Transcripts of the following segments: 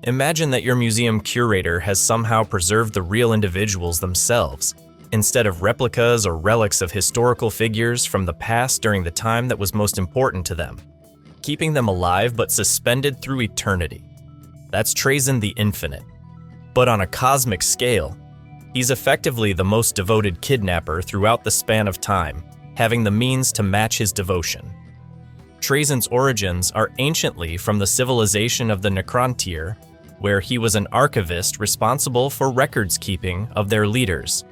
Imagine that your museum curator has somehow preserved the real individuals themselves, instead of replicas or relics of historical figures from the past during the time that was most important to them, keeping them alive but suspended through eternity. That's Trazyn the Infinite. But on a cosmic scale, he's effectively the most devoted kidnapper throughout the span of time, having the means to match his devotion. Trazyn's origins are anciently from the civilization of the Necrontyr, where he was an archivist responsible for records keeping of their leaders.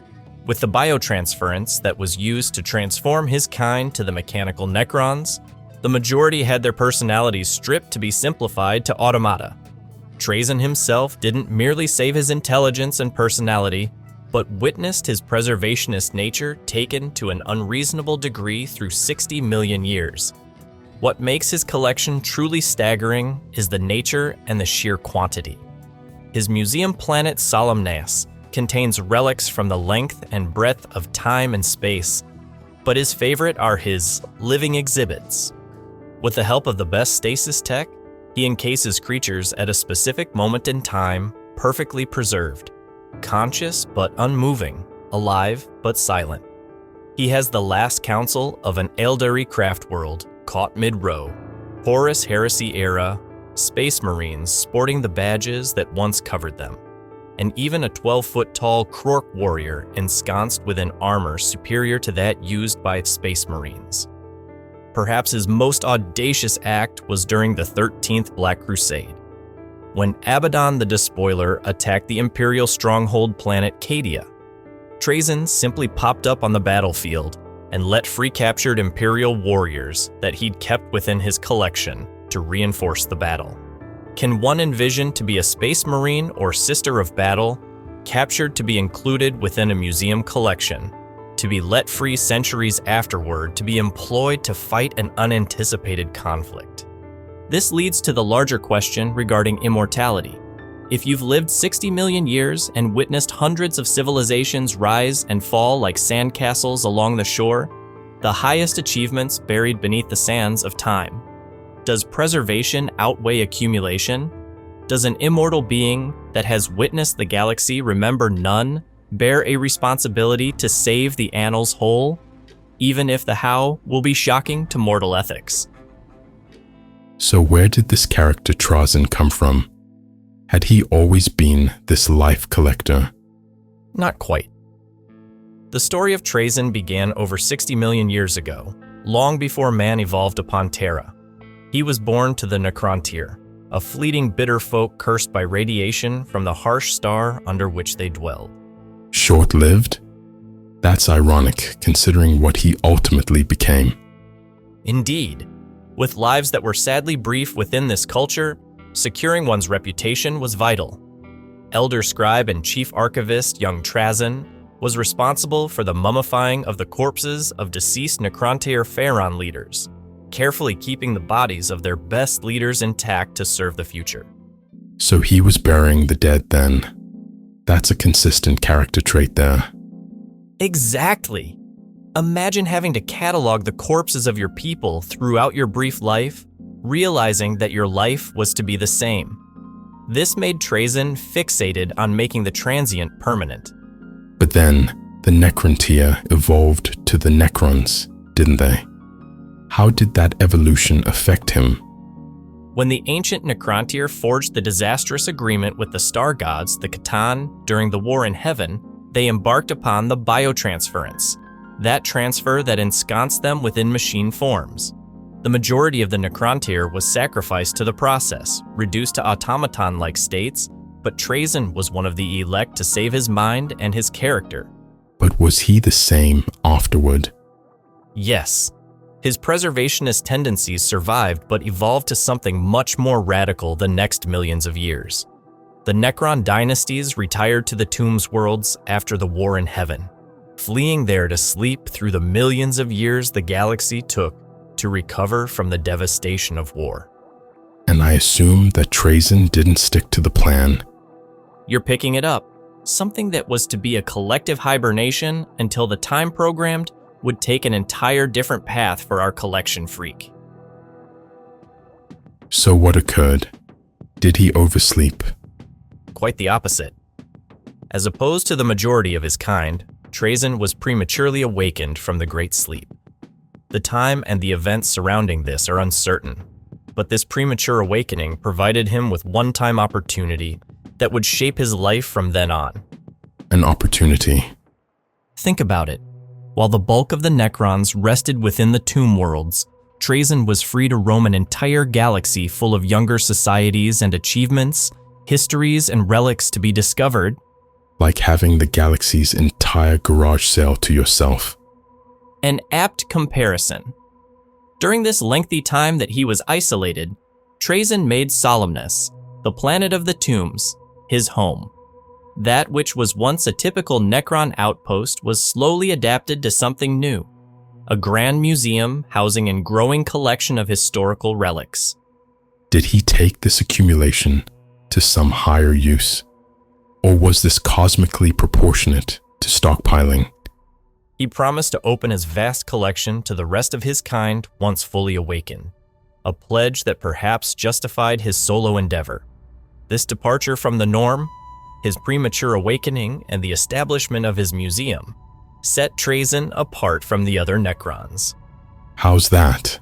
With the biotransference that was used to transform his kind to the mechanical Necrons, the majority had their personalities stripped to be simplified to automata. Trazyn himself didn't merely save his intelligence and personality, but witnessed his preservationist nature taken to an unreasonable degree through 60 million years. What makes his collection truly staggering is the nature and the sheer quantity. His museum planet Solemnas contains relics from the length and breadth of time and space, but his favorite are his living exhibits. With the help of the best stasis tech, he encases creatures at a specific moment in time, perfectly preserved, conscious but unmoving, alive but silent. He has the last council of an Eldari craft world caught mid-row, Horus Heresy era, space marines sporting the badges that once covered them, and even a 12-foot-tall Krork warrior ensconced within armor superior to that used by space marines. Perhaps his most audacious act was during the 13th Black Crusade, when Abaddon the Despoiler attacked the Imperial stronghold planet Cadia. Trazyn simply popped up on the battlefield and let free captured Imperial warriors that he'd kept within his collection to reinforce the battle. Can one envision to be a space marine or sister of battle, captured to be included within a museum collection, to be let free centuries afterward to be employed to fight an unanticipated conflict? This leads to the larger question regarding immortality. If you've lived 60 million years and witnessed hundreds of civilizations rise and fall like sandcastles along the shore, the highest achievements buried beneath the sands of time, does preservation outweigh accumulation? Does an immortal being that has witnessed the galaxy remember none bear a responsibility to save the annals whole, even if the how will be shocking to mortal ethics? So where did this character Trazyn come from? Had he always been this life collector? Not quite. The story of Trazyn began over 60 million years ago, long before man evolved upon Terra. He was born to the Necrontyr, a fleeting bitter folk cursed by radiation from the harsh star under which they dwelled. Short-lived? That's ironic, considering what he ultimately became. Indeed. With lives that were sadly brief within this culture, securing one's reputation was vital. Elder Scribe and Chief Archivist young Trazyn was responsible for the mummifying of the corpses of deceased Necrontyr Pharaon leaders, carefully keeping the bodies of their best leaders intact to serve the future. So he was burying the dead then. That's a consistent character trait there. Exactly. Imagine having to catalog the corpses of your people throughout your brief life, realizing that your life was to be the same. This made Trazyn fixated on making the transient permanent. But then, the Necrontyr evolved to the Necrons, didn't they? How did that evolution affect him? When the ancient Necrontyr forged the disastrous agreement with the star gods, the Catan, during the War in Heaven, they embarked upon the biotransference, that transfer that ensconced them within machine forms. The majority of the Necrontyr was sacrificed to the process, reduced to automaton-like states, but Trazyn was one of the elect to save his mind and his character. But was he the same afterward? Yes. His preservationist tendencies survived but evolved to something much more radical the next millions of years. The Necron dynasties retired to the Tombs worlds after the War in Heaven, fleeing there to sleep through the millions of years the galaxy took to recover from the devastation of war. And I assume that Trazyn didn't stick to the plan. You're picking it up. Something that was to be a collective hibernation until the time programmed would take an entire different path for our collection freak. So what occurred? Did he oversleep? Quite the opposite. As opposed to the majority of his kind, Trazyn was prematurely awakened from the great sleep. The time and the events surrounding this are uncertain, but this premature awakening provided him with one-time opportunity that would shape his life from then on. An opportunity. Think about it. While the bulk of the Necrons rested within the tomb worlds, Trazyn was free to roam an entire galaxy full of younger societies and achievements, histories, and relics to be discovered. Like having the galaxy's entire garage sale to yourself. An apt comparison. During this lengthy time that he was isolated, Trazyn made Solemnus, the planet of the tombs, his home. That which was once a typical Necron outpost was slowly adapted to something new, a grand museum housing a growing collection of historical relics. Did he take this accumulation to some higher use? Or was this cosmically proportionate to stockpiling? He promised to open his vast collection to the rest of his kind once fully awakened, a pledge that perhaps justified his solo endeavor. This departure from the norm, his premature awakening, and the establishment of his museum set Trazyn apart from the other Necrons. How's that?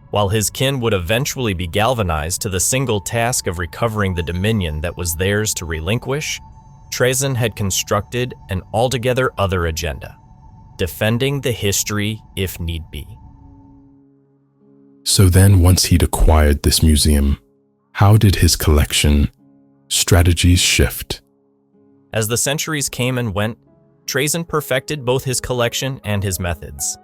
While his kin would eventually be galvanized to the single task of recovering the dominion that was theirs to relinquish, Trazyn had constructed an altogether other agenda, defending the history if need be. So then, once he'd acquired this museum, how did his collection strategies shift? As the centuries came and went, Trazyn perfected both his collection and his methods.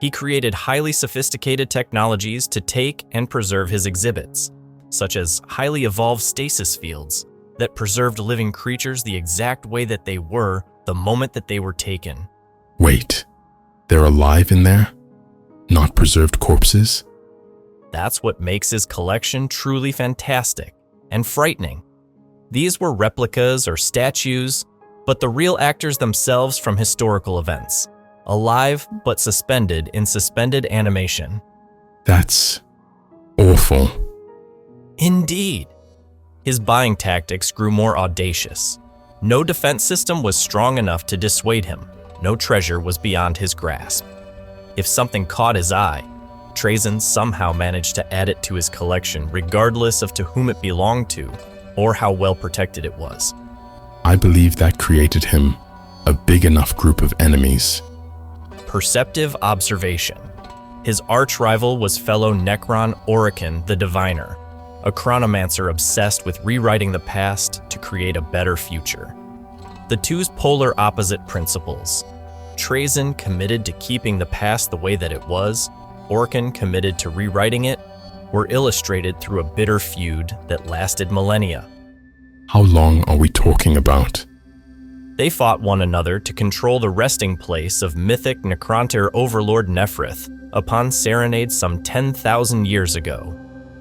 He created highly sophisticated technologies to take and preserve his exhibits, such as highly evolved stasis fields that preserved living creatures the exact way that they were the moment that they were taken. Wait, they're alive in there? Not preserved corpses? That's what makes his collection truly fantastic and frightening. These were replicas or statues, but the real actors themselves from historical events, alive but suspended in suspended animation. That's awful. Indeed. His buying tactics grew more audacious. No defense system was strong enough to dissuade him. No treasure was beyond his grasp. If something caught his eye, Trazyn somehow managed to add it to his collection regardless of to whom it belonged to or how well protected it was. I believe that created him a big enough group of enemies. Perceptive observation. His arch-rival was fellow Necron Orican the Diviner, a chronomancer obsessed with rewriting the past to create a better future. The two's polar opposite principles. Trazyn committed to keeping the past the way that it was, Orican committed to rewriting it, were illustrated through a bitter feud that lasted millennia. How long are we talking about? They fought one another to control the resting place of mythic Necrontyr overlord Nephrith upon Serenade some 10,000 years ago.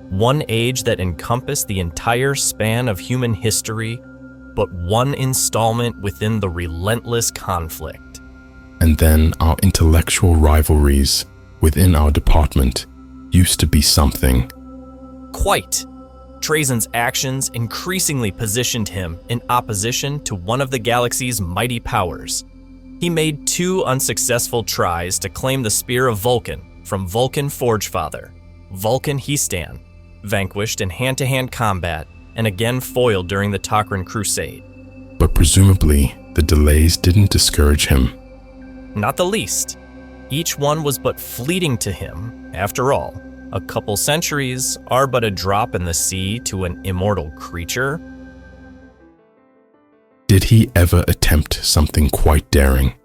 One age that encompassed the entire span of human history, but one installment within the relentless conflict. And then our intellectual rivalries within our department used to be something. Quite. Trazyn's actions increasingly positioned him in opposition to one of the galaxy's mighty powers. He made 2 unsuccessful tries to claim the Spear of Vulcan from Vulcan Forgefather, Vulcan Histan, vanquished in hand-to-hand combat and again foiled during the Tok'ran Crusade. But presumably, the delays didn't discourage him. Not the least. Each one was but fleeting to him, after all. A couple centuries are but a drop in the sea to an immortal creature. Did he ever attempt something quite daring?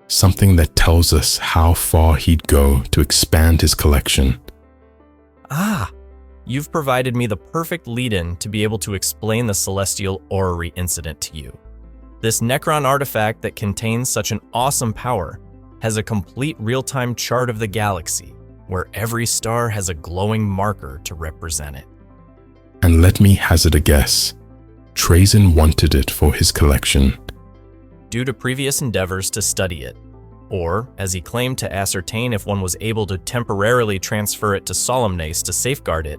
Something that tells us how far he'd go to expand his collection? Ah, you've provided me the perfect lead-in to be able to explain the Celestial Orrery incident to you. This Necron artifact that contains such an awesome power has a complete real-time chart of the galaxy, where every star has a glowing marker to represent it. And let me hazard a guess. Trazyn wanted it for his collection. Due to previous endeavors to study it, or, as he claimed, to ascertain if one was able to temporarily transfer it to Solemnus to safeguard it,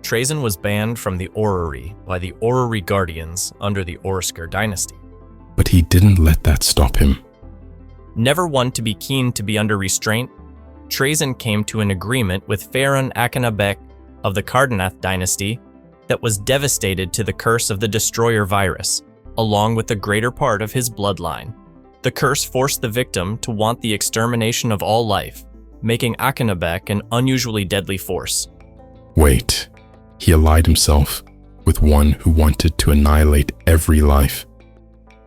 Trazyn was banned from the orrery by the orrery guardians under the Orskar dynasty. But he didn't let that stop him. Never one to be keen to be under restraint, Trazyn came to an agreement with Farron Akenabek of the Cardenath dynasty that was devastated to the curse of the Destroyer virus, along with the greater part of his bloodline. The curse forced the victim to want the extermination of all life, making Akenabek an unusually deadly force. Wait, he allied himself with one who wanted to annihilate every life.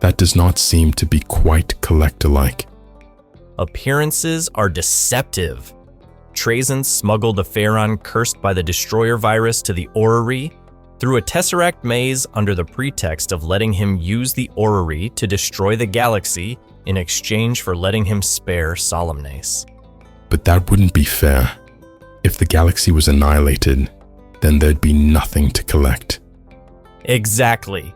That does not seem to be quite Collector-like. Appearances are deceptive. Trazyn smuggled a Pharaon cursed by the Destroyer virus to the orrery through a tesseract maze under the pretext of letting him use the orrery to destroy the galaxy in exchange for letting him spare Solemnace. But that wouldn't be fair. If the galaxy was annihilated, then there'd be nothing to collect. Exactly.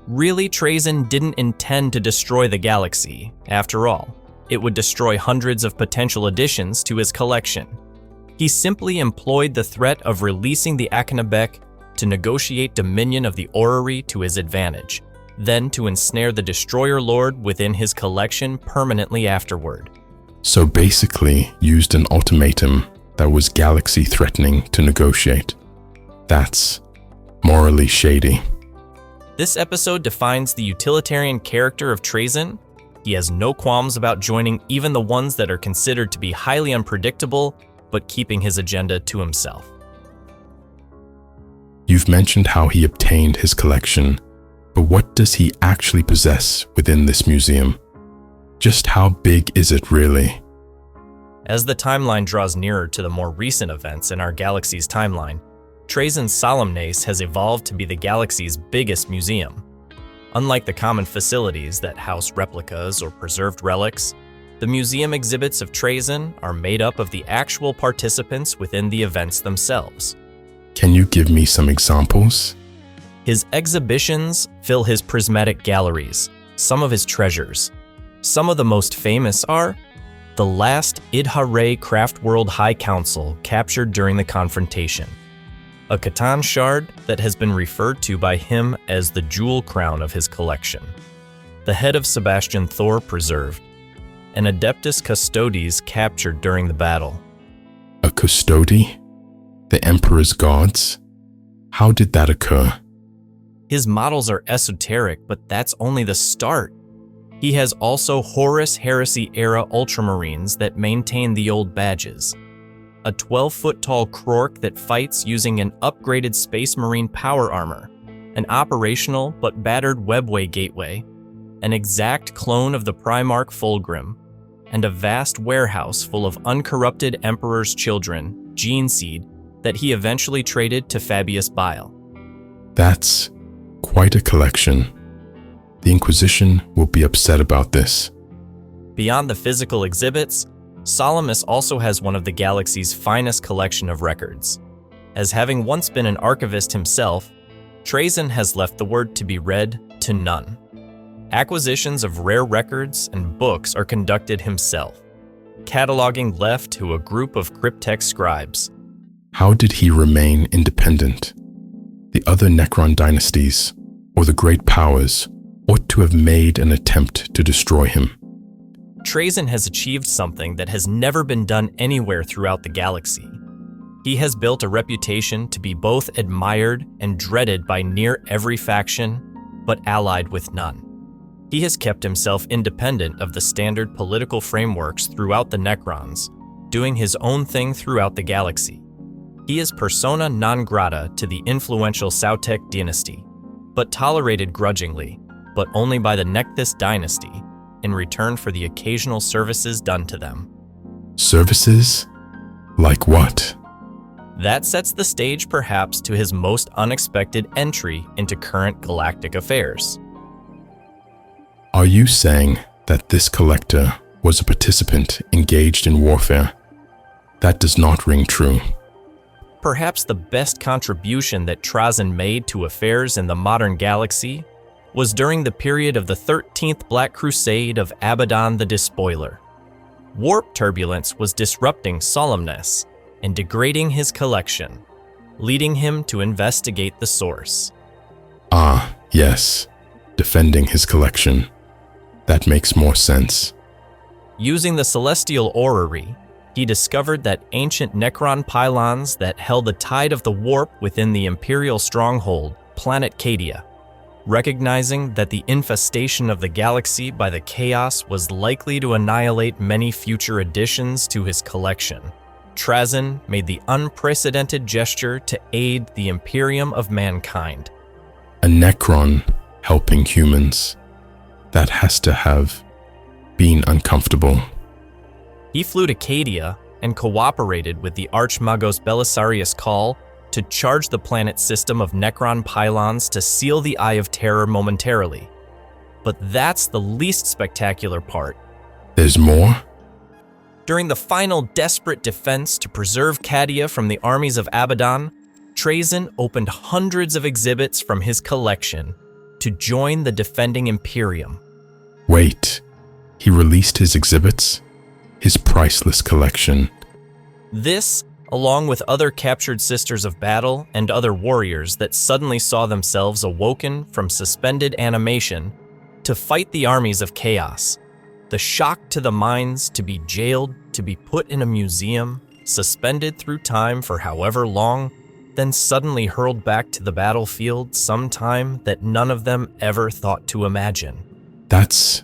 Really, Trazyn didn't intend to destroy the galaxy. After all, it would destroy hundreds of potential additions to his collection. He simply employed the threat of releasing the Akenabek to negotiate dominion of the orrery to his advantage, then to ensnare the Destroyer Lord within his collection permanently afterward. So basically used an ultimatum that was galaxy-threatening to negotiate. That's morally shady. This episode defines the utilitarian character of Trazyn. He has no qualms about joining even the ones that are considered to be highly unpredictable, but keeping his agenda to himself. You've mentioned how he obtained his collection, but what does he actually possess within this museum? Just how big is it really? As the timeline draws nearer to the more recent events in our galaxy's timeline, Trazyn's Solemnace has evolved to be the galaxy's biggest museum. Unlike the common facilities that house replicas or preserved relics, the museum exhibits of Trazyn are made up of the actual participants within the events themselves. Can you give me some examples? His exhibitions fill his prismatic galleries, some of his treasures. Some of the most famous are the last Idhare Craftworld High Council captured during the confrontation, a Catan shard that has been referred to by him as the jewel crown of his collection, the head of Sebastian Thor preserved, an Adeptus Custodes captured during the battle. A custody? The Emperor's guards? How did that occur? His models are esoteric, but that's only the start. He has also Horus Heresy-era Ultramarines that maintain the old badges, a 12-foot-tall Krork that fights using an upgraded Space Marine power armor, an operational but battered webway gateway, an exact clone of the Primarch Fulgrim, and a vast warehouse full of uncorrupted Emperor's children, gene seed, that he eventually traded to Fabius Bile. That's quite a collection. The Inquisition will be upset about this. Beyond the physical exhibits, Solemnace also has one of the galaxy's finest collection of records. As having once been an archivist himself, Trazyn has left the word to be read to none. Acquisitions of rare records and books are conducted himself, cataloging left to a group of cryptex scribes. How did he remain independent? The other Necron dynasties, or the great powers, ought to have made an attempt to destroy him. Trazyn has achieved something that has never been done anywhere throughout the galaxy. He has built a reputation to be both admired and dreaded by near every faction, but allied with none. He has kept himself independent of the standard political frameworks throughout the Necrons, doing his own thing throughout the galaxy. He is persona non grata to the influential Sautek dynasty, but tolerated grudgingly, but only by the Nekthys dynasty, in return for the occasional services done to them. Services? Like what? That sets the stage perhaps to his most unexpected entry into current galactic affairs. Are you saying that this collector was a participant engaged in warfare? That does not ring true. Perhaps the best contribution that Trazyn made to affairs in the modern galaxy was during the period of the 13th Black Crusade of Abaddon the Despoiler. Warp turbulence was disrupting Solemnace and degrading his collection. leading him to investigate the source. Ah, yes, defending his collection. That makes more sense. Using the celestial orrery, he discovered that ancient Necron pylons that held the tide of the warp within the Imperial stronghold, planet Cadia. Recognizing that the infestation of the galaxy by the chaos was likely to annihilate many future additions to his collection, Trazyn made the unprecedented gesture to aid the Imperium of mankind. A Necron helping humans. That has to have been uncomfortable. He flew to Cadia and cooperated with the Archmagos Belisarius Call to charge the planet's system of Necron pylons to seal the Eye of Terror momentarily. But that's the least spectacular part. There's more? During the final desperate defense to preserve Cadia from the armies of Abaddon, Trazyn opened hundreds of exhibits from his collection to join the defending Imperium. Wait, he released his exhibits? His priceless collection. This, along with other captured Sisters of Battle and other warriors that suddenly saw themselves awoken from suspended animation to fight the armies of chaos. The shock to the minds to be jailed, to be put in a museum, suspended through time for however long, then suddenly hurled back to the battlefield sometime that none of them ever thought to imagine. That's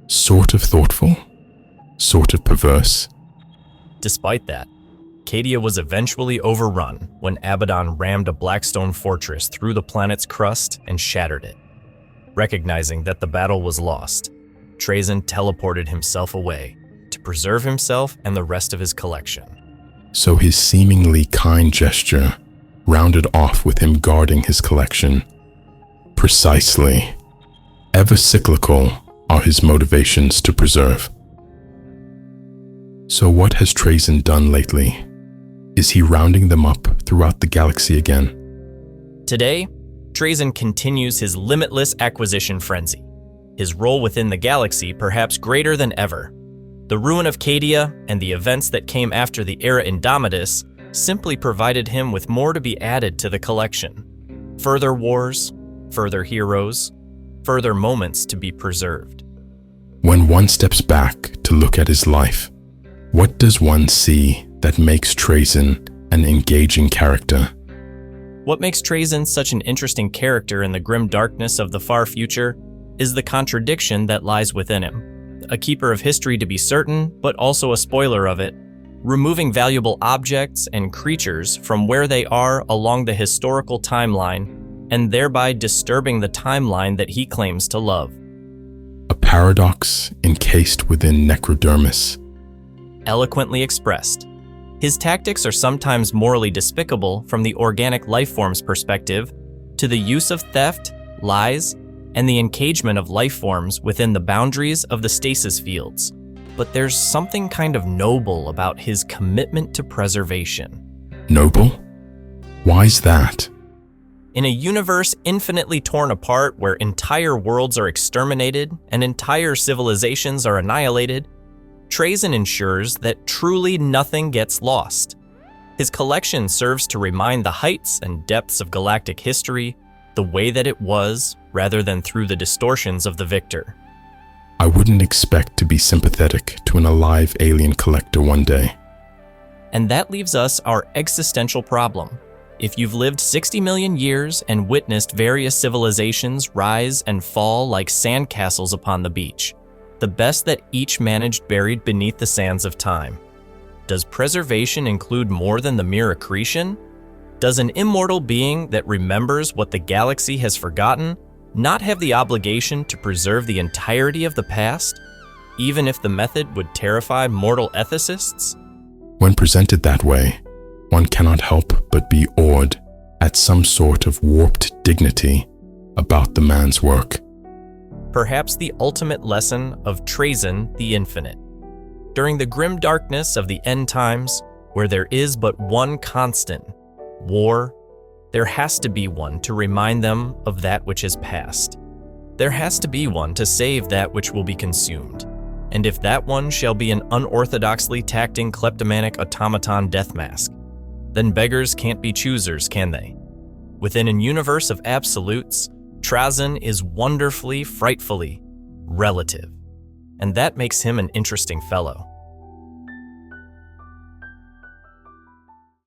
sort of thoughtful, sort of perverse. Despite that, Cadia was eventually overrun when Abaddon rammed a Blackstone fortress through the planet's crust and shattered it. Recognizing that the battle was lost, Trazyn teleported himself away to preserve himself and the rest of his collection. So his seemingly kind gesture rounded off with him guarding his collection. Precisely. Ever cyclical are his motivations to preserve. So what has Trazyn done lately? Is he rounding them up throughout the galaxy again? Today, Trazyn continues his limitless acquisition frenzy, his role within the galaxy perhaps greater than ever. The ruin of Cadia and the events that came after the Era Indomitus simply provided him with more to be added to the collection. Further wars, further heroes, further moments to be preserved. When one steps back to look at his life, what does one see that makes Trazyn an engaging character? What makes Trazyn such an interesting character in the grim darkness of the far future is the contradiction that lies within him. A keeper of history to be certain, but also a spoiler of it, removing valuable objects and creatures from where they are along the historical timeline, and thereby disturbing the timeline that he claims to love. A paradox encased within necrodermis. Eloquently expressed. His tactics are sometimes morally despicable from the organic lifeform's perspective, to the use of theft, lies, and the encagement of lifeforms within the boundaries of the stasis fields. But there's something kind of noble about his commitment to preservation. Noble? Why's that? In a universe infinitely torn apart where entire worlds are exterminated and entire civilizations are annihilated, Trazyn ensures that truly nothing gets lost. His collection serves to remind the heights and depths of galactic history the way that it was, rather than through the distortions of the victor. I wouldn't expect to be sympathetic to an alive alien collector one day. And that leaves us our existential problem. If you've lived 60 million years and witnessed various civilizations rise and fall like sandcastles upon the beach, the best that each managed buried beneath the sands of time, does preservation include more than the mere accretion? Does an immortal being that remembers what the galaxy has forgotten not have the obligation to preserve the entirety of the past, even if the method would terrify mortal ethicists? When presented that way, one cannot help but be awed at some sort of warped dignity about the man's work. Perhaps the ultimate lesson of Trazyn the Infinite. During the grim darkness of the end times, where there is but one constant, war, there has to be one to remind them of that which is past. There has to be one to save that which will be consumed. And if that one shall be an unorthodoxly tacting kleptomanic automaton death mask, then beggars can't be choosers, can they? Within a universe of absolutes, Trazyn is wonderfully, frightfully relative. And that makes him an interesting fellow.